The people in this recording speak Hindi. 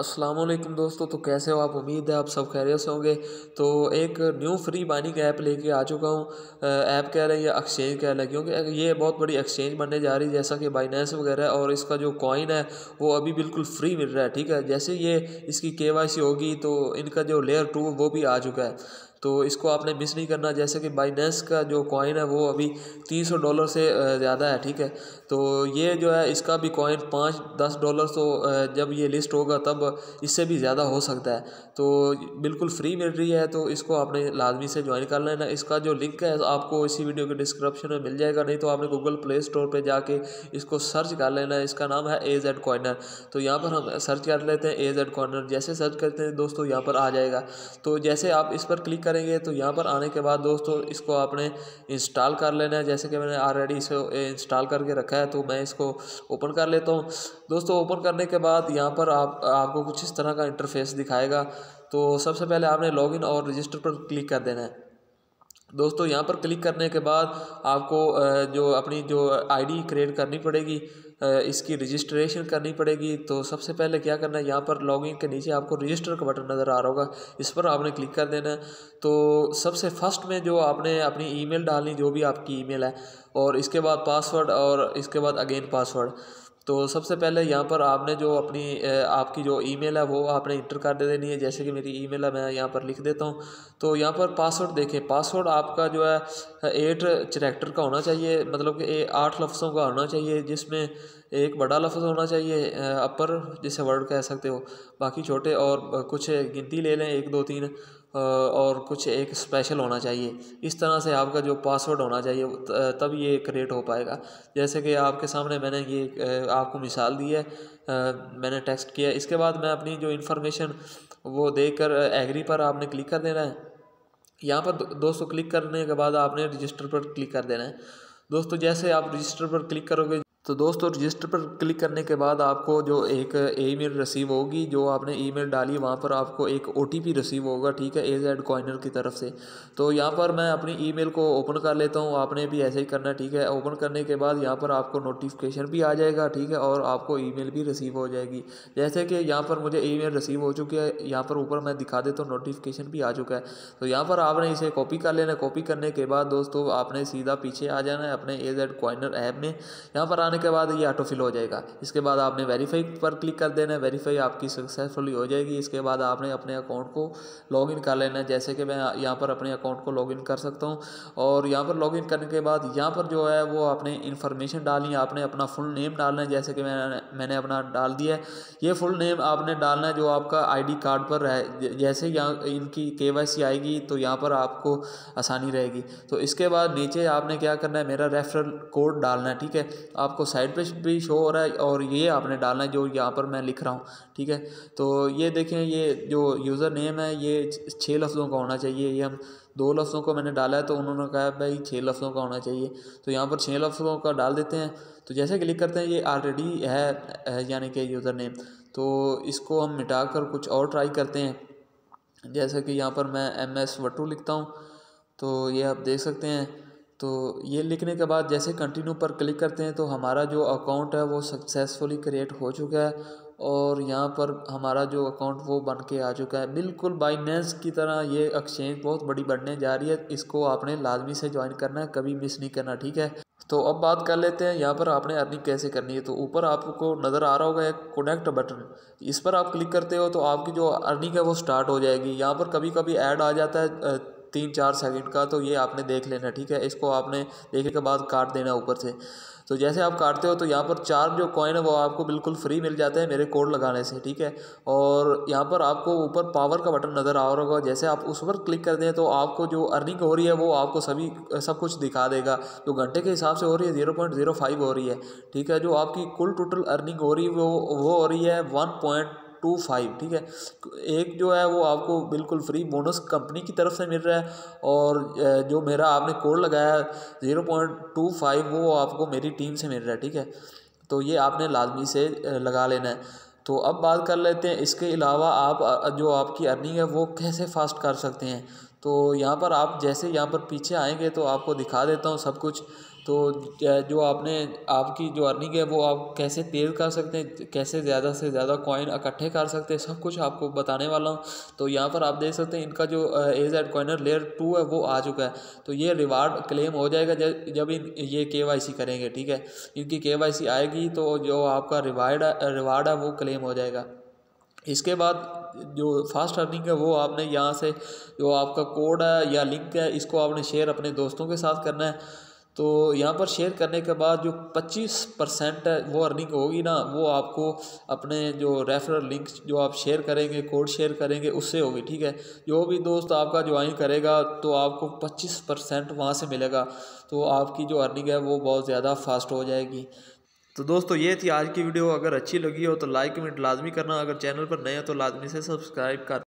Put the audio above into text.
अस्सलाम वालेकुम दोस्तों। तो कैसे हो आप? उम्मीद है आप सब खैरियत से होंगे। तो एक न्यू फ्री बाइनिंग ऐप लेके आ चुका हूँ। ऐप कह रहे हैं या एक्सचेंज कह रहे हैं, क्योंकि ये बहुत बड़ी एक्सचेंज बनने जा रही है जैसा कि बाइनेंस वगैरह है। और इसका जो कॉइन है वो अभी बिल्कुल फ्री मिल रहा है। ठीक है, जैसे ये इसकी KYC होगी तो इनका जो लेयर 2 वो भी आ चुका है। तो इसको आपने मिस नहीं करना। जैसे कि बाइनेंस का जो कॉइन है वो अभी $300 से ज़्यादा है। ठीक है, तो ये जो है इसका भी कॉइन $5-10 तो जब ये लिस्ट होगा तब इससे भी ज़्यादा हो सकता है। तो बिल्कुल फ्री मिल रही है, तो इसको आपने लाजमी से ज्वाइन कर लेना। इसका जो लिंक है आपको इसी वीडियो के डिस्क्रिप्शन में मिल जाएगा, नहीं तो आपने गूगल प्ले स्टोर पर जाके इसको सर्च कर लेना है। इसका नाम है AZ कॉइनर। तो यहाँ पर हम सर्च कर लेते हैं AZ कॉइनर। जैसे सर्च करते हैं दोस्तों यहाँ पर आ जाएगा। तो जैसे आप इस पर क्लिक करेंगे तो यहाँ पर आने के बाद दोस्तों इसको आपने इंस्टॉल कर लेना है। जैसे कि मैंने ऑलरेडी इसे इंस्टॉल करके रखा है, तो मैं इसको ओपन कर लेता हूँ। दोस्तों ओपन करने के बाद यहाँ पर आपको कुछ इस तरह का इंटरफेस दिखाएगा। तो सबसे पहले आपने लॉगिन और रजिस्टर पर क्लिक कर देना है। दोस्तों यहाँ पर क्लिक करने के बाद आपको जो अपनी जो आईडी क्रिएट करनी पड़ेगी, इसकी रजिस्ट्रेशन करनी पड़ेगी। तो सबसे पहले क्या करना है, यहाँ पर लॉगिन के नीचे आपको रजिस्टर का बटन नज़र आ रहा होगा, इस पर आपने क्लिक कर देना है। तो सबसे फर्स्ट में जो आपने अपनी ईमेल डालनी, जो भी आपकी ईमेल है, और इसके बाद पासवर्ड और इसके बाद अगेन पासवर्ड। तो सबसे पहले यहाँ पर आपने जो अपनी आपकी जो ईमेल है वो आपने इंटर कर दे देनी है। जैसे कि मेरी ईमेल है, मैं यहाँ पर लिख देता हूँ। तो यहाँ पर पासवर्ड देखें, पासवर्ड आपका जो है 8 कैरेक्टर का होना चाहिए, मतलब कि 8 लफ्ज़ों का होना चाहिए, जिसमें एक बड़ा लफ्ज़ होना चाहिए अपर, जिसे वर्ड कह सकते हो, बाकी छोटे, और कुछ गिनती ले लें 1 2 3, और कुछ एक स्पेशल होना चाहिए। इस तरह से आपका जो पासवर्ड होना चाहिए तब ये क्रिएट हो पाएगा। जैसे कि आपके सामने मैंने ये आपको मिसाल दी है, मैंने टेक्स्ट किया। इसके बाद मैं अपनी जो इन्फॉर्मेशन वो देकर एग्री पर आपने क्लिक कर देना है। यहाँ पर दोस्तों क्लिक करने के बाद आपने रजिस्टर पर क्लिक कर देना है। दोस्तों जैसे आप रजिस्टर पर क्लिक करोगे तो दोस्तों रजिस्टर पर क्लिक करने के बाद आपको जो एक ईमेल रिसीव होगी, जो आपने ईमेल डाली वहाँ पर आपको एक OTP रिसीव होगा। ठीक है, AZ कॉइनर की तरफ से। तो यहाँ पर मैं अपनी ईमेल को ओपन कर लेता हूँ, आपने भी ऐसे ही करना है। ठीक है, ओपन करने के बाद यहाँ पर आपको नोटिफिकेशन भी आ जाएगा। ठीक है, और आपको ईमेल भी रिसीव हो जाएगी। जैसे कि यहाँ पर मुझे ईमेल रिसीव हो चुकी है, यहाँ पर ऊपर मैं दिखा देता हूँ नोटिफिकेशन भी आ चुका है। तो यहाँ पर आपने इसे कॉपी कर लेना है। कॉपी करने के बाद दोस्तों आपने सीधा पीछे आ जाना है अपने AZ कॉइनर ऐप में। यहाँ पर आने के बाद ये ऑटो फिल हो जाएगा। इसके बाद आपने वेरीफाई पर क्लिक कर देना है। वेरीफाई आपकी सक्सेसफुली हो जाएगी। इसके बाद आपने अपने अकाउंट को लॉगिन कर लेना है। जैसे कि मैं यहाँ पर अपने अकाउंट को लॉगिन कर सकता हूँ। और यहाँ पर लॉगिन करने के बाद यहाँ पर जो है वो आपने इन्फॉर्मेशन डालनी है। आपने अपना फुल नेम डालना है, जैसे कि मैंने अपना डाल दिया है। ये फुल नेम आपने डालना है जो आपका ID कार्ड पर है। जैसे यहाँ इनकी KYC आएगी तो यहाँ पर आपको आसानी रहेगी। तो इसके बाद नीचे आपने क्या करना है, मेरा रेफरल कोड डालना है। ठीक है, आपको साइड पे भी शो हो रहा है, और ये आपने डालना है जो यहाँ पर मैं लिख रहा हूँ। ठीक है, तो ये देखें, ये जो यूज़र नेम है ये 6 लफ्ज़ों का होना चाहिए। ये हम 2 लफ्ज़ों को मैंने डाला है, तो उन्होंने कहा भाई 6 लफ्ज़ों का होना चाहिए। तो यहाँ पर 6 लफ्ज़ों का डाल देते हैं। तो जैसे क्लिक करते हैं ये ऑलरेडी है यानी कि यूज़र नेम। तो इसको हम मिटा कर कुछ और ट्राई करते हैं। जैसे कि यहाँ पर मैं MS वट्टू लिखता हूँ, तो ये आप देख सकते हैं। तो ये लिखने के बाद जैसे कंटिन्यू पर क्लिक करते हैं तो हमारा जो अकाउंट है वो सक्सेसफुली क्रिएट हो चुका है। और यहाँ पर हमारा जो अकाउंट वो बन के आ चुका है। बिल्कुल बाइनेंस की तरह ये एक्सचेंज बहुत बड़ी बनने जा रही है। इसको आपने लाजमी से ज्वाइन करना है, कभी मिस नहीं करना। ठीक है, तो अब बात कर लेते हैं यहाँ पर आपने अर्निंग कैसे करनी है। तो ऊपर आपको नज़र आ रहा होगा एक कनेक्ट बटन, इस पर आप क्लिक करते हो तो आपकी जो अर्निंग है वो स्टार्ट हो जाएगी। यहाँ पर कभी कभी ऐड आ जाता है 3-4 सेकंड का, तो ये आपने देख लेना। ठीक है, इसको आपने देखने के बाद काट देना ऊपर से। तो जैसे आप काटते हो तो यहाँ पर 4 जो कॉइन है वो आपको बिल्कुल फ्री मिल जाते हैं मेरे कोड लगाने से। ठीक है, और यहाँ पर आपको ऊपर पावर का बटन नज़र आ रहा होगा, जैसे आप उस पर क्लिक करते हैं तो आपको जो अर्निंग हो रही है वो आपको सब कुछ दिखा देगा। जो घंटे के हिसाब से हो रही है 0.05 हो रही है। ठीक है, जो आपकी कुल टोटल अर्निंग हो रही है वो हो रही है 1.25। ठीक है, एक जो है वो आपको बिल्कुल फ्री बोनस कंपनी की तरफ से मिल रहा है, और जो मेरा आपने कोड लगाया 0.25 वो आपको मेरी टीम से मिल रहा है। ठीक है, तो ये आपने लाजमी से लगा लेना है। तो अब बात कर लेते हैं इसके अलावा आप जो आपकी अर्निंग है वो कैसे फास्ट कर सकते हैं। तो यहाँ पर आप जैसे यहाँ पर पीछे आएंगे तो आपको दिखा देता हूँ सब कुछ। तो जो आपकी जो अर्निंग है वो आप कैसे तेज़ कर सकते हैं, कैसे ज़्यादा से ज़्यादा कॉइन इकट्ठे कर सकते हैं, सब कुछ आपको बताने वाला हूँ। तो यहाँ पर आप देख सकते हैं इनका जो AZ कॉइनर लेयर 2 है वो आ चुका है। तो ये रिवार्ड क्लेम हो जाएगा जब ये KYC करेंगे, ठीक है। इनकी KYC आएगी तो जो आपका रिवार्ड है वो क्लेम हो जाएगा। इसके बाद जो फास्ट अर्निंग है वो आपने यहाँ से जो आपका कोड है या लिंक है इसको आपने शेयर अपने दोस्तों के साथ करना है। तो यहाँ पर शेयर करने के बाद जो 25% है वो अर्निंग होगी ना, वो आपको अपने जो रेफरल लिंक जो आप शेयर करेंगे, कोड शेयर करेंगे, उससे होगी, ठीक है। जो भी दोस्त आपका ज्वाइन करेगा तो आपको 25% वहाँ से मिलेगा। तो आपकी जो अर्निंग है वो बहुत ज़्यादा फास्ट हो जाएगी। तो दोस्तों ये थी आज की वीडियो। अगर अच्छी लगी हो तो लाइक कमेंट लाजमी करना। अगर चैनल पर नए हो तो लाजमी से सब्सक्राइब कर